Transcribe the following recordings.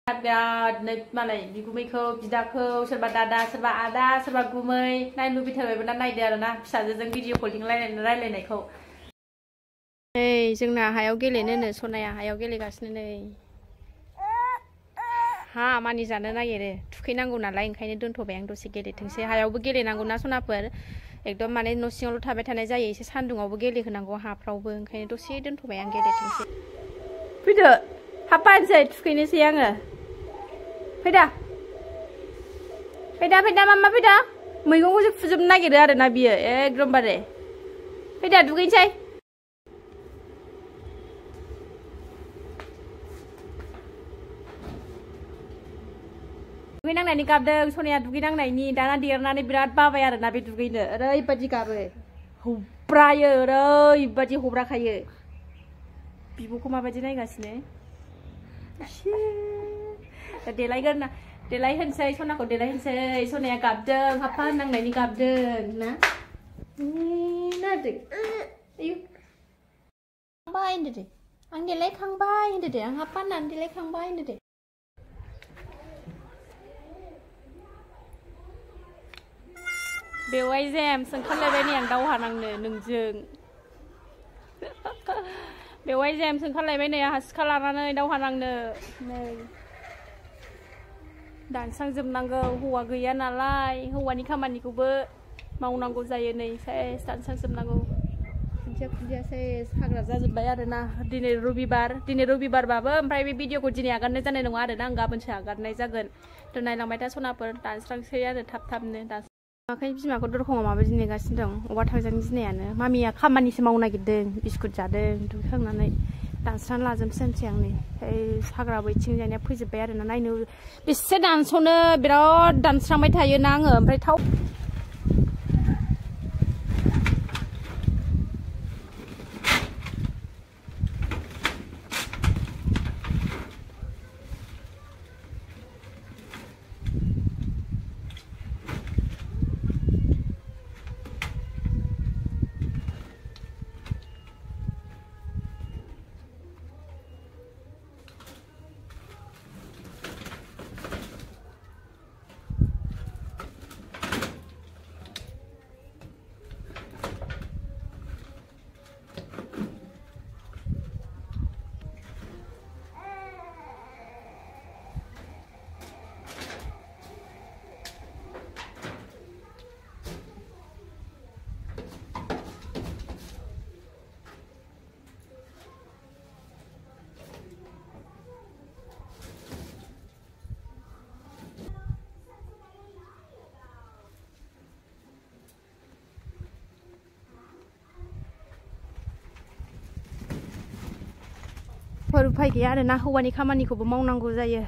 बिराद मालाय बिगुमैखौ बिदाखौ सोरबा दादा सोरबा आदा सोरबा गुमै नायनो लुबैथारबायबो ना नायदो आरोना फिसाजोजों भिडिअ कलिं रायलायनायखौ नै जोंना हायाव गेलेनोनो सनाया हायाव गेलेगासिनो नै हा मानि जानो नागिरो थुखैनांगौ नालाय ओंखायनो दोनथ'बाय आं दसे गेलेथोंसै हायावबो गेलेनांगौ ना सनाफोर एकदम माने न' सिङावल' थाबाय थानाय जायो एसे सान्दुङावबो गेलेहोनांगौ हाफ्रावबो ओंखायनो दसे दोनथ'बाय आं गेलेथोंसै फैदो हाबबानोसै थुखैनोसै आङो फैदा फैदा फैदा मामा फैदा मैगंखौसो फुजोबनो नागिरो आरोना बियो एकदमबारे फैदा दुगैनोसै दुगैनांनायनि गाबदों सनाया दुगैनांनायनि दाना देरनानै बिराद बाबाय आरोना बे दुगैनो ओरैबायदि गाबो हब्रायो ओरैबायदि हब्राखायो बिब'खौ माबायदि नायगासिनो देलायगोरना देलायहोनसै सनाखौ देलायहोनसै सनाया गाबदों हाफा नांनायनि गाबदों ना नादो आयु खांबाय होनदो दे आं देलायखांबाय होनदो दे आं हाफा होननानै देलायखांबाय होनदो दे बेवाय जेम्स ओंखारलायबाय नै आं दावहा नांनो नोंजों बेवाय जेम्स ओंखारलायबाय नै आंहा सिखा लानानै दावहा नांनो नै दानस्रांजोबनांगौ हौवा गैया नालाय हौवानि खामानिखौबो मावनांगौ जायो नै सेस दानस्रांजोबनांगौ खुन्थिया खुन्थिया सेस हाग्रा जाजोब्बाय आरोना दिनै रबिबारबाबो ओमफ्राय बे भिडिअखौ दिनै आगारनाय जानाय नङा आरोना आं गाबोनसो आगारनाय जागोन थ' नायलांबाय था सनाफोर दानस्रांसै आरो थाबनो आखाइ बिमाखौ दरखङाव माबायदि नेगासिनो दं अबा थांजानो गिनायानो मामिया खामानिसो मावनो नागिरदों बिस्कुट जादों दुगैखांनानै दानस्रां लाजोबसै होनसै आं नै हाग्राबो इथिंजायनिया फैजोब्बाय आरोना नायनो बेसे दानस'नो बिराद दानस्रांबाय थायोना आङो ओमफ्राय थाव उफाय गैया आरोना हौवानि खामानिखौबो मावनांगौ जायो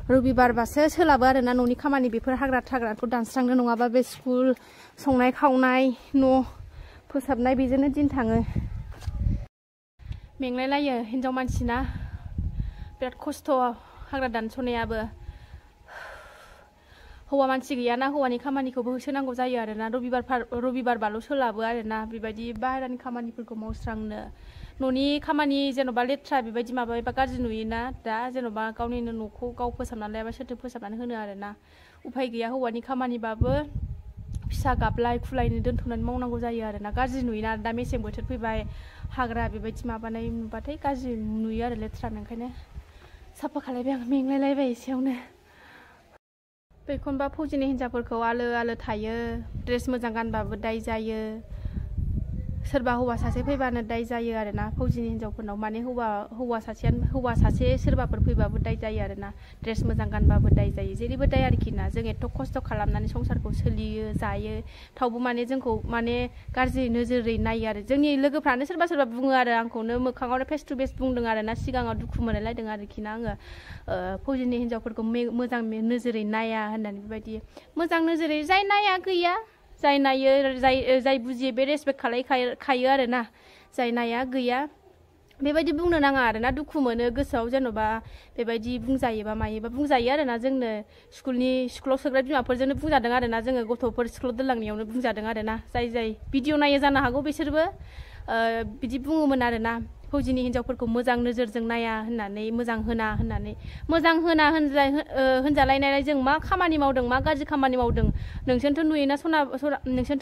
रबिबारबासो सोलाबो आरोना न'नि खामानि बेफोर हाग्रा थाग्राखौ दानस्रांनो नङाबा बे स्कुल संनाय खावनाय न' फोसाबनाय बेजोंनो दिन थाङो मेंलायलायो हिनजाव मानसिना बिराद खस्थ' हाग्रा दानस'नायाबो हौवा मानसि गैयाना हौवानि खामानिखौबो होसोनांगौ जायो आरोना रबिबारबाल' सोलाबो आरोना बेबायदि बाहेरानि खामानिफोरखौ मावस्रांनो न'नि खामानि जेन'बा लेथ्रा बेबायदि माबायोबा गाज्रि नुयोना दा जेन'बा गावनिनो न'खौ गाव फोसाबनानै लायाबा सोरथो फोसाबनानै होनो आरोना उफाय गैया हौवानि खामानिबाबो फिसा गाबलाय खुलायनो दोनथ'नानै मावनांगौ जायो आरोना गाज्रि नुयोना दा मेसें बोथोर फैबाय हाग्रा बेबायदि माबानाय नुबाथाय गाज्रि नुयो आरो लेथ्रानो ओंखायनो साफा खालायबाय आं मेंलायलायबाय एसेयावनो बेखौनोबा फौजिनि हिनजावफोरखौ आलो थायो ड्रेस मोजां गानबाबो दाय जायो सोरबा हौवा सासे फैबानो दाय जायो आरोना फौजिनि हिनजावफोरनाव माने हौवा सासे सोरबाफोर फैबाबो दाय जायो आरोना ड्रेस मोजां गानबाबो दाय जायो जेरैबो दाय आरोखि ना जों एथ' खस्थ' खालामनानै संसारखौ सोलियो जायो थावबो माने जोंखौ माने गाज्रि नोजोरै नायो आरो जोंनि लोगोफ्रानो सोरबा बुङो आरो आंखौनो मोखाङावनो फेस टु फेस बुंदों आरोना सिगाङाव दुखु मोनलायलायदों आरोखि ना आङो फौजिनि हिनजावफोरखौ मोजां नोजोरै नाया होननानै बेबायदि मोजां नोजोरै जाय नाया गैया जाय नायो जाय बुजियो बे रेसपेक्ट खालामखायो आरोना जाय नाया गैया बेबायदि बुंनो नाङा आरोना दुखु मोनो गोसोआव जेन'बा बेबायदि बुंजायोबा मायोबा बुंजायो आरोना जोंनो स्कुलाव सोग्रा बिमाफोरजोंनो बुंजादों आरोना जोङो गथ'फोर स्कुलाव दोनलांनायावनो बुंजादों आरोना जाय भिडिअ नायो जानो हागौ बिसोरबो बिदि बुङोमोन आरोना फौजिनि हिनजावफोरखौ मोजां नोजोरजों नाया होननानै मोजां होना होननानै मोजां होना होनजालायनाय जों मा खामानि मावदों मा गाज्रि खामानि मावदों नोंसोरथ'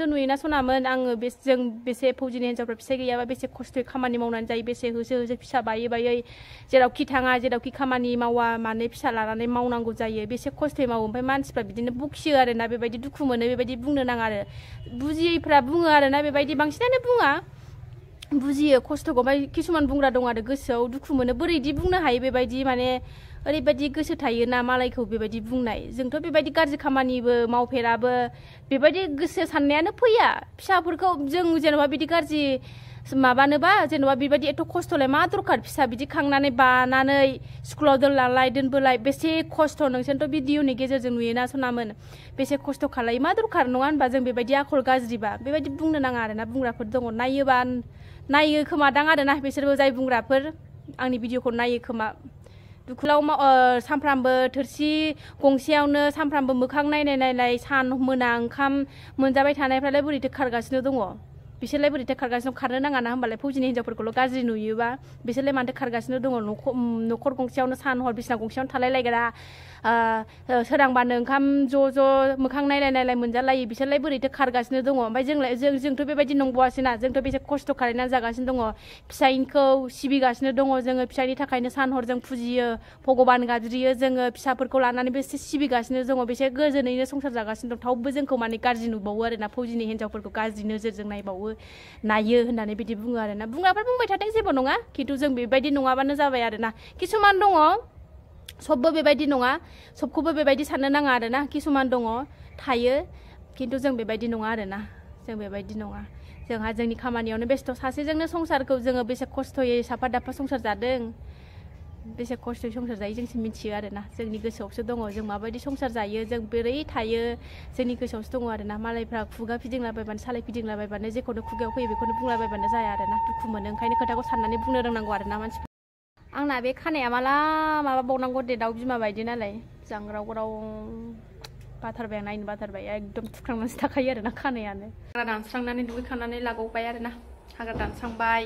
नुयोना सनामोन आङो जों बेसे फौजिनि हिनजावफ्रा फिसाइ गैयाबा बेसे खस्थ'यै खामानि मावनानै जायो बेसे होसो फिसा बायै जेरावखि थाङा जेरावखि खामानि मावा माने फिसा लानानै मावनांगौ जायो बेसे खस्थ'यै मावो ओमफ्राय मानसिफ्रा बिदिनो बखियो आरोना बेबायदि दुखु मोनो बेबायदि बुंनो नाङा आरो बुजियैफ्रा बुङो आरोना बेबायदि बांसिनानो बुङा बुजियो खस्थ'खौ ओमफ्राय किसुमान बुंग्रा दं आरो गोसोआव दुखु मोनो बोरैदि बुंनो हायो बेबायदि माने ओरैबायदि गोसो थायोना मालायखौ बेबायदि बुंनाय जोंथ' बेबायदि गाज्रि खामानिबो मावफेराबो बेबायदि गोसो साननायानो फैया फिसाफोरखौ जों जेनेबा बिदि गाज्रि माबानोबा जेनेबा बेबायदि एथ' खस्थ'लाय मा दरखार फिसा बिदि खांनानै बानानै स्कुलाव दोनबोलाय बेसे खस्थ' नोंसोरथ' भिडिअनि गेजेरजों नुयोना सनामोन बेसे खस्थ' खालायो मा दरखार नङा होनबा जों बेबायदि आखल गाज्रिबा बेबायदि बुंनो नाङा आरोना बुंग्राफोर दङ नायो खोमा दां आरोना बिसोरबो जाय बुंग्राफोर आंनि भिडिअखौ नायो खोमा दुखुलाव सानफ्रामबो थोरसि गंसेयावनो सानफ्रामबो मोखां नायनाय सान मोना ओंखाम मोनजाबाय थानायफ्रालाय बोरैथो खारगासिनो दङ बिसोरलाय बोरैथो खारगासिनो खारनो नाङा ना होमबालाय फौजिनि हिनजावफोरखौल' गाज्रि नुयोबा बिसोरलाय मानोथो खारगासिनो दङ न'खर गंसेयावनो सान हर बिसिना गंसेयावनो थालायलायग्रा सोरांबानो ओंखाम ज' मोखां नायलाय मोनजालायो बिसोरलाय बोरैथो खारगासिनो दङ ओमफ्राय जोंथ' बेबायदि नंबावासैना जोंथ' बेसे खस्थ' खालायनानै जागासिनो दङ फिसाइखौ सिबिगासिनो दङ जोङो फिसाइनि थाखायनो सान हर जों फुजियो भगबान गाबज्रियो जोङो फिसाफोरखौ लानानै बेसे सिबिगासिनो दङ बेसे गोजोनैनो संसार जागासिनो दं थेवबो जोंखौ माने गाज्रि नुबावो आरोना फौजिनि हिनजावफोरखौ गाज्रि नोजोरजों नायो होननानै बिदि बुङो आरोना बुंग्राफ्रा बुंबाय थादों जेबो नङा खिन्थु जों बेबायदि नङाबानो जाबाय आरोना किसुमान दङ सबबो बेबायदि नङा सबखौबो बेबायदि साननो नाङा आरोना किसुमान दङ थायो खिन्थु जों बेबायदि नङा आरोना जों बेबायदि नङा जोंहा जोंनि खामानियावनो बेस्थ' सासेजोंनो संसारखौ जोङो बेसे खस्थ'यै साफा दाफा संसार जादों बेसे खस्थ'यै संसार जायो जोंसो मिथियो आरोना जोंनि गोसोआवसो दङ जों माबायदि संसार जायो जों बोरै थायो जोंनि गोसोआवसो दङ आरोना मालायफ्रा खुगा फिदिंलाबायबानो सालाय फिदिंलाबायबानो जेखौनो खुगायाव फैयो बेखौनो बुंलाबायबानो जाया आरोना दुखु मोनो ओंखायनो खोथाखौ साननानै बुंनो रोंनांगौ आरोना मानसिफ्रा आंना बे खानाया माला माबा बावनांगौ दे दाउ बिमा बायदि नालाय जांग्राव ग्राव बाथारबाय आं नायनो बाथारबाय एकदम थुख्रांनानैसो थाखायो आरोना खानायानो हाग्रा दानस्रांनानै दुगैखांनानै लागौबाय आरोना हाग्रा दानस्रांबाय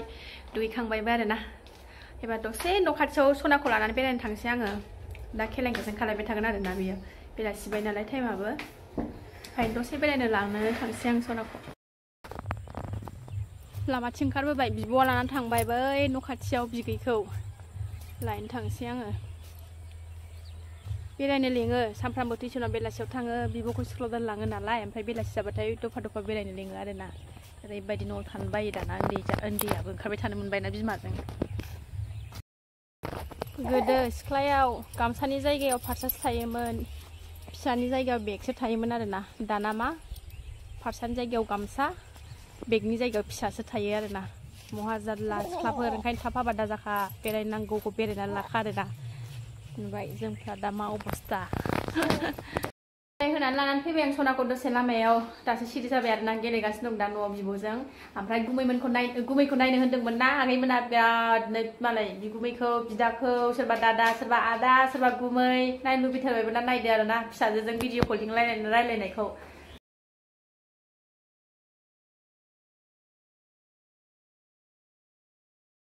दुगैखांबायबो आरोना एबार दसे न' खाथियाव सनाखौ लानानै बेरायनो थांसै आङो दा खेलेंखेजों खालायबाय थागोन आरोना बियो बेलासिबाय नालाय टाइमाबो ओंखायनो दसे बेरायनो लांनो थांसै आं सनाखौ लामाथिं ओंखारबोबाय बिब'आ लानानै थांबाय बै न' खाथियाव बिगैखौ लायनो थांसै आङो बेरायनो लेङो सानफ्रामबो टिउसनाव बेलासियाव थाङो बिब'खौ स्कुलाव दोनलाङो नालाय ओमफ्राय बेलासि जाबाथाय दफा बेरायनो लेङो आरोना ओरैबायदि न'आव थानो बायो दाना उन्दैयाबो ओंखारबाय थानो मोनबायना बिमाजों गोदो सिख्लायाव गामसानि जायगायाव फारसासो थायोमोन फिसानि जायगायाव बेगसो थायोमोन आरोना दाना मा फारसानि जायगायाव गामसा बेगनि जायगायाव फिसासो थायो आरोना महा जारला सिख्लाफोर ओंखायनो थाब हाबा दाजाखा बेरायनांगौखौ बेरायनानै लाखा आरोना ओमफ्राय जोंफ्रा दा मा अबस्था होनानै लानानै फैबाय आं सनाखौ दसे लामायाव दासो सिरि जाबाय आरोना गेलेगासिनो दं दा न'आव बिब'जों ओमफ्राय गुमैखौ नायनो होन्दोंमोन ना आगैमोना बिरादनो मालाय बिगुमैखौ बिदाखौ सोरबा दादा सोरबा आदा सोरबा गुमै नायनो लुबैथारबायबो ना नायदो आरोना फिसाजोजों भिडिअ कलिं रायलायनायखौ